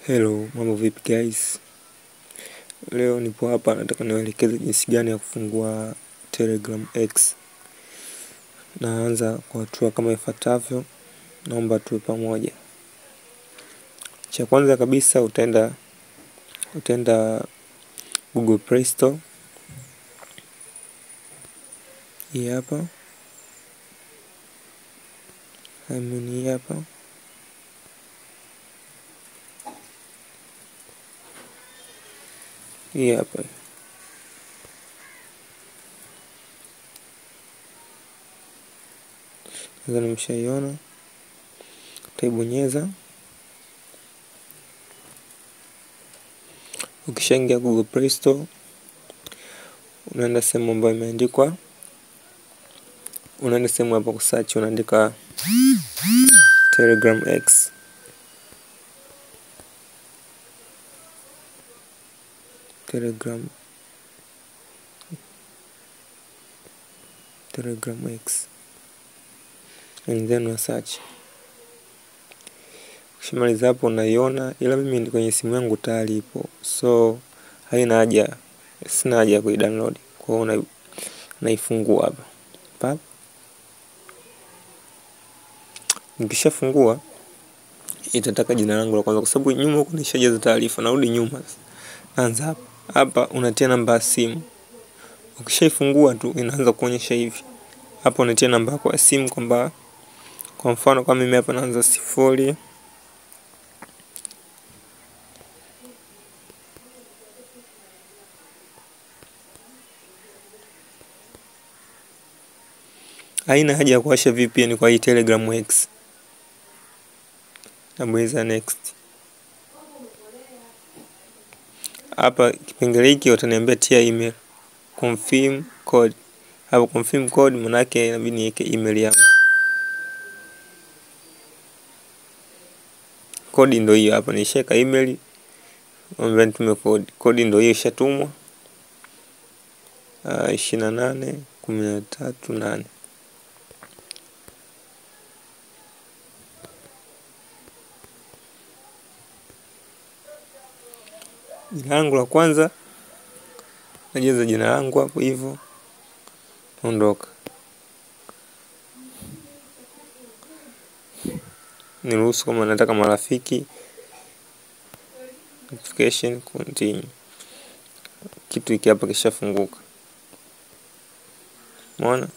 Hello, mambo vipi guys? Leo nipo hapa nataka niwaelekeze jinsi gani ya kufungua Telegram X. Naanza kwa hatua kama ifuatavyo. Naomba tuwe pamoja. Cha kwanza kabisa utaenda Google Play Store. Hii hapa. Hii hapa. Hii hapa. Nadhani mshaiona. Utaibonyeza. Ukishaingia Google Play Store, unaenda sehemu ambayo imeandikwa, unaenda sehemu hapo kusearch, unaandika Telegram X. Telegram X. And then una search. Ukishamaliza hapo unaiona, ila mimi kwenye simu yangu tayari ipo. So haina haja, sina haja ya kuidownload. Kwa hiyo naifungua hapa. Pap. Nikishafungua itataka jina langu la kwanza kwa sababu nyuma huko nishajaza taarifa. Narudi nyuma. Anza hapa. Hapa unatia namba ya simu. Ukishaifungua tu inaanza kuonyesha hivi. Hapo unatia namba yako ya simu kwamba kwa mfano kama mimi hapa naanza 0. Haina haja ya kuwasha VPN kwa hii Telegram X. Nabonyeza next. Hapa kipengele hiki wataniambia tia email. Confirm code. Hapo confirm code maana yake inabidi niweke email yangu. Kodi ndio hiyo hapa, nishaweka email. Omba nitume code. Kodi ndio hiyo ishatumwa. 281338. Jina langu la kwanza najaza jina langu hapo hivyo. Ondoka. Niruhusu kama nataka marafiki. Notification continue. Kitu hiki hapa kishafunguka. Umeona?